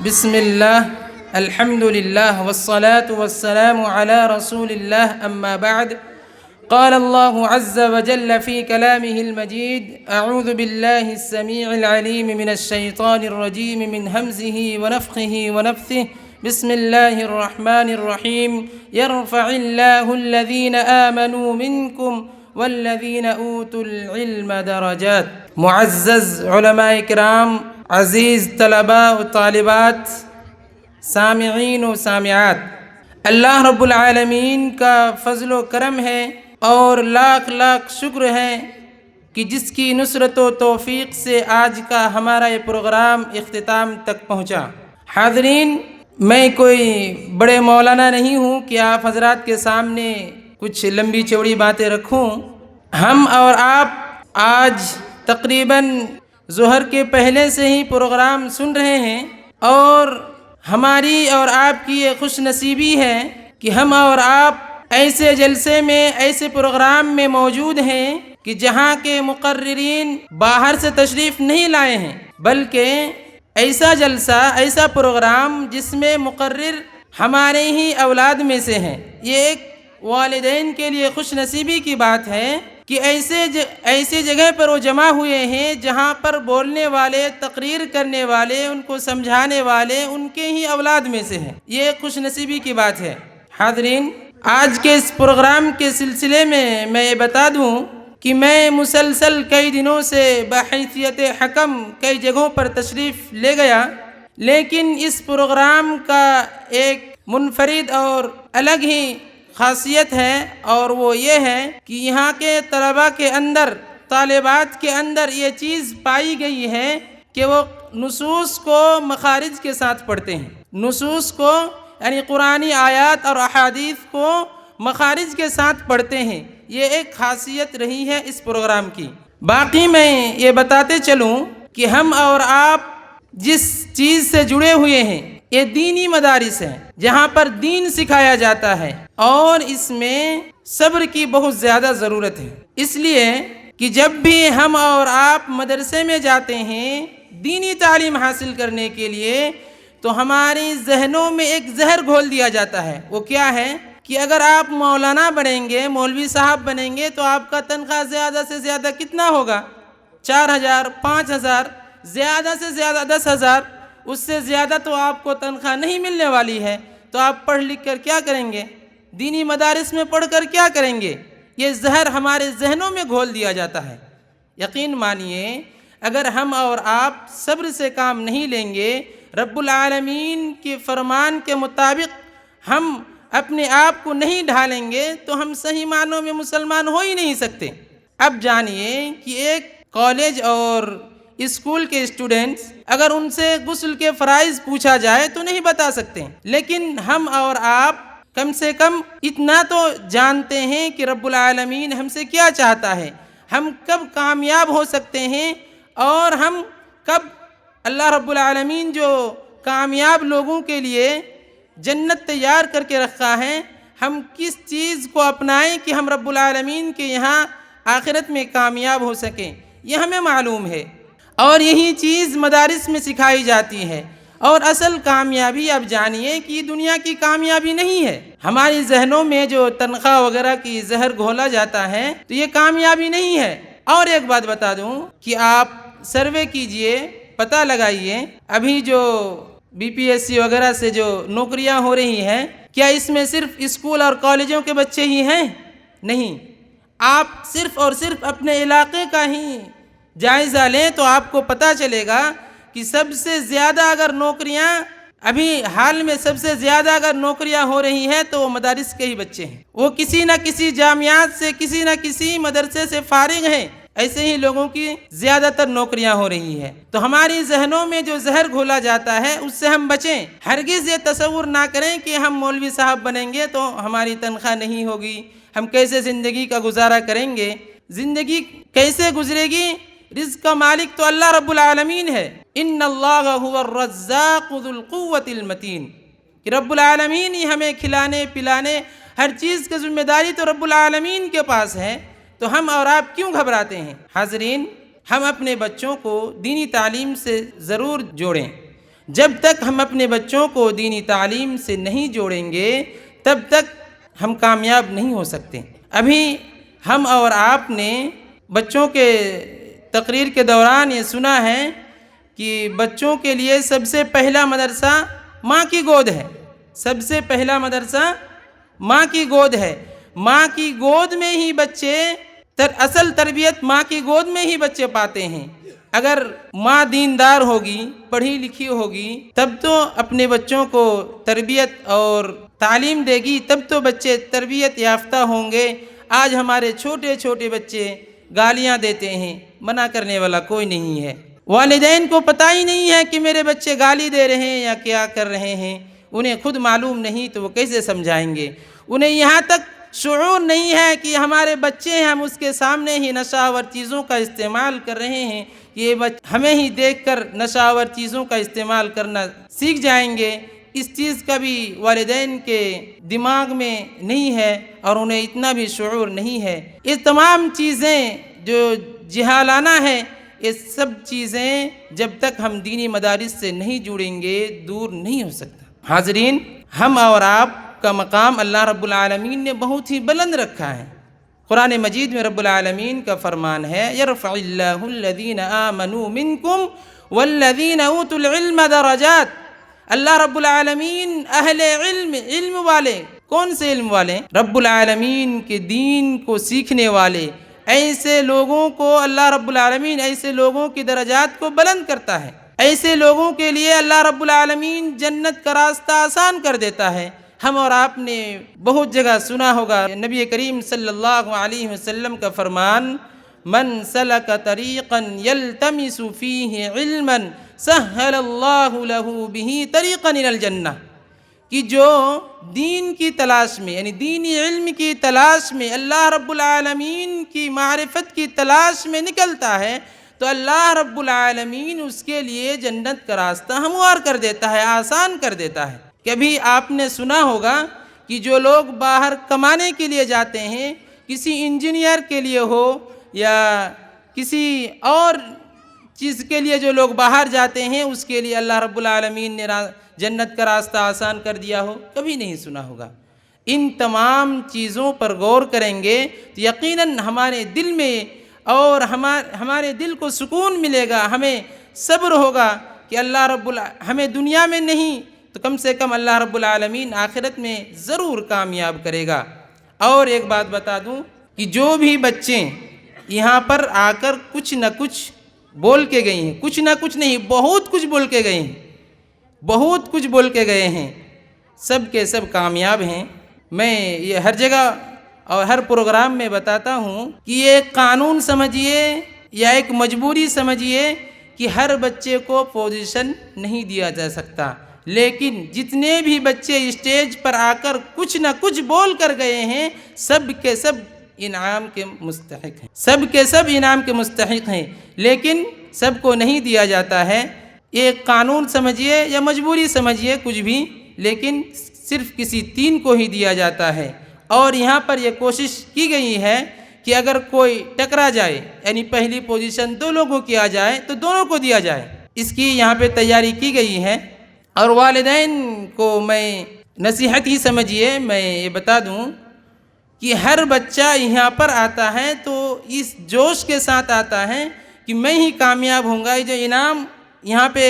بسم الله الحمد لله والصلاة والسلام على رسول الله أما بعد قال الله عز وجل في كلامه المجيد أعوذ بالله السميع العليم من الشيطان الرجيم من همزه ونفخه ونفثه بسم الله الرحمن الرحيم يرفع الله الذين آمنوا منكم والذين أوتوا العلم درجات. معزز علماء کرام، عزیز طلباء و طالبات، سامعین و سامعات، اللہ رب العالمین کا فضل و کرم ہے اور لاکھ لاکھ شکر ہے کہ جس کی نصرت و توفیق سے آج کا ہمارا یہ پروگرام اختتام تک پہنچا. حاضرین، میں کوئی بڑے مولانا نہیں ہوں کہ آپ حضرات کے سامنے کچھ لمبی چوڑی باتیں رکھوں. ہم اور آپ آج تقریباً ظہر کے پہلے سے ہی پروگرام سن رہے ہیں اور ہماری اور آپ کی یہ خوش نصیبی ہے کہ ہم اور آپ ایسے جلسے میں، ایسے پروگرام میں موجود ہیں کہ جہاں کے مقررین باہر سے تشریف نہیں لائے ہیں، بلکہ ایسا جلسہ، ایسا پروگرام جس میں مقرر ہمارے ہی اولاد میں سے ہیں. یہ ایک والدین کے لیے خوش نصیبی کی بات ہے کہ ایسے جگہ پر وہ جمع ہوئے ہیں جہاں پر بولنے والے، تقریر کرنے والے، ان کو سمجھانے والے ان کے ہی اولاد میں سے ہیں. یہ ایک خوش نصیبی کی بات ہے. حاضرین، آج کے اس پروگرام کے سلسلے میں یہ بتا دوں کہ میں مسلسل کئی دنوں سے بحیثیت حکم کئی جگہوں پر تشریف لے گیا، لیکن اس پروگرام کا ایک منفرد اور الگ ہی خاصیت ہے، اور وہ یہ ہے کہ یہاں کے طلباء کے اندر، طالبات کے اندر یہ چیز پائی گئی ہے کہ وہ نصوص کو مخارج کے ساتھ پڑھتے ہیں. نصوص کو یعنی قرآنی آیات اور احادیث کو مخارج کے ساتھ پڑھتے ہیں. یہ ایک خاصیت رہی ہے اس پروگرام کی. باقی میں یہ بتاتے چلوں کہ ہم اور آپ جس چیز سے جڑے ہوئے ہیں یہ دینی مدارس ہیں جہاں پر دین سکھایا جاتا ہے، اور اس میں صبر کی بہت زیادہ ضرورت ہے. اس لیے کہ جب بھی ہم اور آپ مدرسے میں جاتے ہیں دینی تعلیم حاصل کرنے کے لیے، تو ہماری ذہنوں میں ایک زہر گھول دیا جاتا ہے. وہ کیا ہے کہ اگر آپ مولانا بنیں گے، مولوی صاحب بنیں گے، تو آپ کا تنخواہ زیادہ سے زیادہ کتنا ہوگا؟ 4,000، 5,000، زیادہ سے زیادہ 10,000. اس سے زیادہ تو آپ کو تنخواہ نہیں ملنے والی ہے. تو آپ پڑھ لکھ کر کیا کریں گے؟ دینی مدارس میں پڑھ کر کیا کریں گے؟ یہ زہر ہمارے ذہنوں میں گھول دیا جاتا ہے. یقین مانیے، اگر ہم اور آپ صبر سے کام نہیں لیں گے، رب العالمین کے فرمان کے مطابق ہم اپنے آپ کو نہیں ڈھالیں گے، تو ہم صحیح معنوں میں مسلمان ہو ہی نہیں سکتے. اب جانیے کہ ایک کالج اور اسکول کے اسٹوڈنٹس اگر ان سے غسل کے فرائض پوچھا جائے تو نہیں بتا سکتے، لیکن ہم اور آپ کم سے کم اتنا تو جانتے ہیں کہ رب العالمین ہم سے کیا چاہتا ہے، ہم کب کامیاب ہو سکتے ہیں، اور ہم کب اللہ رب العالمین جو کامیاب لوگوں کے لیے جنت تیار کر کے رکھا ہے، ہم کس چیز کو اپنائیں کہ ہم رب العالمین کے یہاں آخرت میں کامیاب ہو سکیں. یہ ہمیں معلوم ہے، اور یہی چیز مدارس میں سکھائی جاتی ہے. اور اصل کامیابی اب جانیے کہ یہ دنیا کی کامیابی نہیں ہے. ہماری ذہنوں میں جو تنخواہ وغیرہ کی زہر گھولا جاتا ہے تو یہ کامیابی نہیں ہے. اور ایک بات بتا دوں کہ آپ سروے کیجئے، پتہ لگائیے، ابھی جو BPSC وغیرہ سے جو نوکریاں ہو رہی ہیں، کیا اس میں صرف اسکول اور کالجوں کے بچے ہی ہیں؟ نہیں. آپ صرف اور صرف اپنے علاقے کا ہی جائزہ لیں تو آپ کو پتہ چلے گا کہ سب سے زیادہ اگر نوکریاں ابھی حال میں سب سے زیادہ اگر نوکریاں ہو رہی ہیں تو وہ مدارس کے ہی بچے ہیں. وہ کسی نہ کسی جامعات سے، کسی نہ کسی مدرسے سے فارغ ہیں، ایسے ہی لوگوں کی زیادہ تر نوکریاں ہو رہی ہیں. تو ہماری ذہنوں میں جو زہر گھولا جاتا ہے اس سے ہم بچیں. ہرگز یہ تصور نہ کریں کہ ہم مولوی صاحب بنیں گے تو ہماری تنخواہ نہیں ہوگی، ہم کیسے زندگی کا گزارا کریں گے. زندگی کیسے گزرے گی؟ رزق کا مالک تو اللہ رب العالمین ہے. ان اللہ هو الرزاق ذو القوة المتین، کہ رب العالمین ہی ہمیں کھلانے پلانے ہر چیز کی ذمہ داری تو رب العالمین کے پاس ہے. تو ہم اور آپ کیوں گھبراتے ہیں؟ حاضرین، ہم اپنے بچوں کو دینی تعلیم سے ضرور جوڑیں. جب تک ہم اپنے بچوں کو دینی تعلیم سے نہیں جوڑیں گے تب تک ہم کامیاب نہیں ہو سکتے۔ ابھی ہم اور آپ نے بچوں کے تقریر کے دوران یہ سنا ہے کہ بچوں کے لیے سب سے پہلا مدرسہ ماں کی گود ہے۔ سب سے پہلا مدرسہ ماں کی گود ہے۔ ماں کی گود میں ہی بچے اصل تربیت ماں کی گود میں ہی بچے پاتے ہیں۔ اگر ماں دیندار ہوگی، پڑھی لکھی ہوگی، تب تو اپنے بچوں کو تربیت اور تعلیم دے گی، تب تو بچے تربیت یافتہ ہوں گے۔ آج ہمارے چھوٹے چھوٹے بچے گالیاں دیتے ہیں، منع کرنے والا کوئی نہیں ہے۔ والدین کو پتہ ہی نہیں ہے کہ میرے بچے گالی دے رہے ہیں یا کیا کر رہے ہیں، انہیں خود معلوم نہیں تو وہ کیسے سمجھائیں گے؟ انہیں یہاں تک شعور نہیں ہے کہ ہمارے بچے ہیں، ہم اس کے سامنے ہی نشہ آور چیزوں کا استعمال کر رہے ہیں، یہ ہمیں ہی دیکھ کر نشہ آور چیزوں کا استعمال کرنا سیکھ جائیں گے۔ اس چیز کا بھی والدین کے دماغ میں نہیں ہے اور انہیں اتنا بھی شعور نہیں ہے۔ یہ تمام چیزیں جو جہالانہ ہے، یہ سب چیزیں جب تک ہم دینی مدارس سے نہیں جڑیں گے دور نہیں ہو سکتا۔ حاضرین، ہم اور آپ کا مقام اللہ رب العالمین نے بہت ہی بلند رکھا ہے۔ قرآن مجید میں رب العالمین کا فرمان ہے، یرفع اللہ الذین آمنوا منکم والذین اوتوا العلم درجات۔ اللہ رب العالمین اہل علم والے، کون سے علم والے؟ رب العالمین کے دین کو سیکھنے والے، ایسے لوگوں کو اللہ رب العالمین ایسے لوگوں کی درجات کو بلند کرتا ہے۔ ایسے لوگوں کے لیے اللہ رب العالمین جنت کا راستہ آسان کر دیتا ہے۔ ہم اور آپ نے بہت جگہ سنا ہوگا نبی کریم صلی اللہ علیہ وسلم کا فرمان، من سلک طریقا یلتمس فیہ علما سہل اللہ لہ بہ طریقا الی الجنہ، کہ جو دین کی تلاش میں یعنی دینی علم کی تلاش میں اللہ رب العالمین کی معرفت کی تلاش میں نکلتا ہے تو اللہ رب العالمین اس کے لیے جنت کا راستہ ہموار کر دیتا ہے، آسان کر دیتا ہے۔ کبھی آپ نے سنا ہوگا کہ جو لوگ باہر کمانے کے لیے جاتے ہیں، کسی انجینئر کے لیے ہو یا کسی اور چیز کے لیے جو لوگ باہر جاتے ہیں، اس کے لیے اللہ رب العالمین نے جنت کا راستہ آسان کر دیا ہو؟ کبھی نہیں سنا ہوگا۔ ان تمام چیزوں پر غور کریں گے تو یقیناً ہمارے دل میں اور ہمارے دل کو سکون ملے گا، ہمیں صبر ہوگا کہ ہمیں دنیا میں نہیں تو کم سے کم اللہ رب العالمین آخرت میں ضرور کامیاب کرے گا۔ اور ایک بات بتا دوں کہ جو بھی بچے یہاں پر آ کر کچھ نہ کچھ بول کے گئے ہیں، کچھ نہ کچھ نہیں، بہت کچھ بول کے گئے ہیں، بہت کچھ بول کے گئے ہیں، سب کے سب کامیاب ہیں۔ میں یہ ہر جگہ اور ہر پروگرام میں بتاتا ہوں کہ یہ ایک قانون سمجھیے یا ایک مجبوری سمجھیے کہ ہر بچے کو پوزیشن نہیں دیا جا سکتا، لیکن جتنے بھی بچے اسٹیج پر آ کر کچھ نہ کچھ بول کر گئے ہیں، سب کے سب انعام کے مستحق ہیں، سب کے سب انعام کے مستحق ہیں، لیکن سب کو نہیں دیا جاتا ہے۔ ایک قانون سمجھیے یا مجبوری سمجھیے کچھ بھی، لیکن صرف کسی 3 کو ہی دیا جاتا ہے۔ اور یہاں پر یہ کوشش کی گئی ہے کہ اگر کوئی ٹکرا جائے یعنی پہلی پوزیشن 2 لوگوں کی آ جائے تو دونوں کو دیا جائے، اس کی یہاں پہ تیاری کی گئی ہے۔ اور والدین کو میں نصیحت ہی سمجھیے، میں یہ بتا دوں کہ ہر بچہ یہاں پر آتا ہے تو اس جوش کے ساتھ آتا ہے کہ میں ہی کامیاب ہوں گا، یہ جو انعام یہاں پہ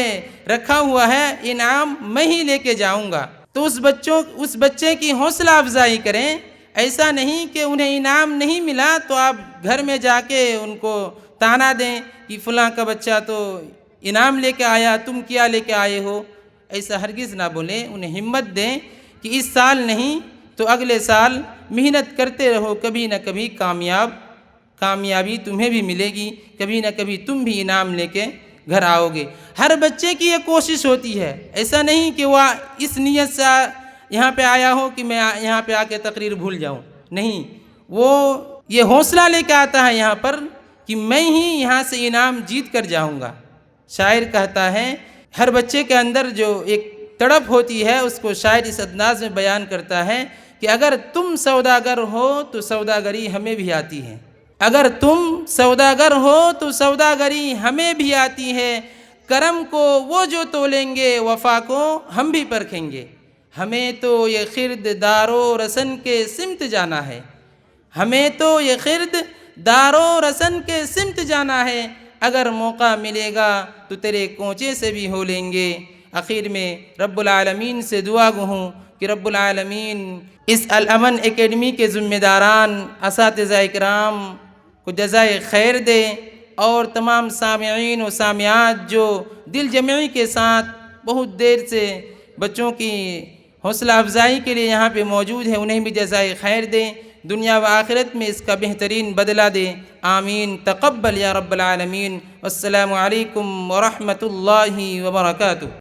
رکھا ہوا ہے انعام میں ہی لے کے جاؤں گا۔ تو اس بچے کی حوصلہ افزائی کریں، ایسا نہیں کہ انہیں انعام نہیں ملا تو آپ گھر میں جا کے ان کو تانا دیں کہ فلاں کا بچہ تو انعام لے کے آیا، تم کیا لے کے آئے ہو، ایسا ہرگز نہ بولیں۔ انہیں ہمت دیں کہ اس سال نہیں تو اگلے سال محنت کرتے رہو، کبھی نہ کبھی کامیابی تمہیں بھی ملے گی، کبھی نہ کبھی تم بھی انعام لے کے گھر آؤ گے۔ ہر بچے کی یہ کوشش ہوتی ہے، ایسا نہیں کہ وہ اس نیت سے یہاں پہ آیا ہو کہ میں یہاں پہ آ کے تقریر بھول جاؤں، نہیں، وہ یہ حوصلہ لے کے آتا ہے یہاں پر کہ میں ہی یہاں سے انعام جیت کر جاؤں گا۔ شاعر کہتا ہے، ہر بچے کے اندر جو ایک تڑپ ہوتی ہے اس کو شاعر اس انداز میں بیان کرتا ہے کہ اگر تم سوداگر ہو تو سوداگری ہمیں بھی آتی ہے، اگر تم سوداگر ہو تو سوداگری ہمیں بھی آتی ہے، کرم کو وہ جو تولیں گے، وفا کو ہم بھی پرکھیں گے۔ ہمیں تو یہ خرد دارو رسن کے سمت جانا ہے، ہمیں تو یہ خرد دارو رسن کے سمت جانا ہے، اگر موقع ملے گا تو تیرے کوچے سے بھی ہو لیں گے۔ آخر میں رب العالمین سے دعا گو ہوں کہ رب العالمین اس الامن اکیڈمی کے ذمہ داران، اساتذہ اکرام کو جزائے خیر دے، اور تمام سامعین و سامعات جو دل جمعی کے ساتھ بہت دیر سے بچوں کی حوصلہ افزائی کے لیے یہاں پہ موجود ہیں، انہیں بھی جزائے خیر دے، دنیا و آخرت میں اس کا بہترین بدلہ دے۔ آمین تقبل یا رب العالمین۔ والسلام علیکم ورحمۃ اللہ وبرکاتہ۔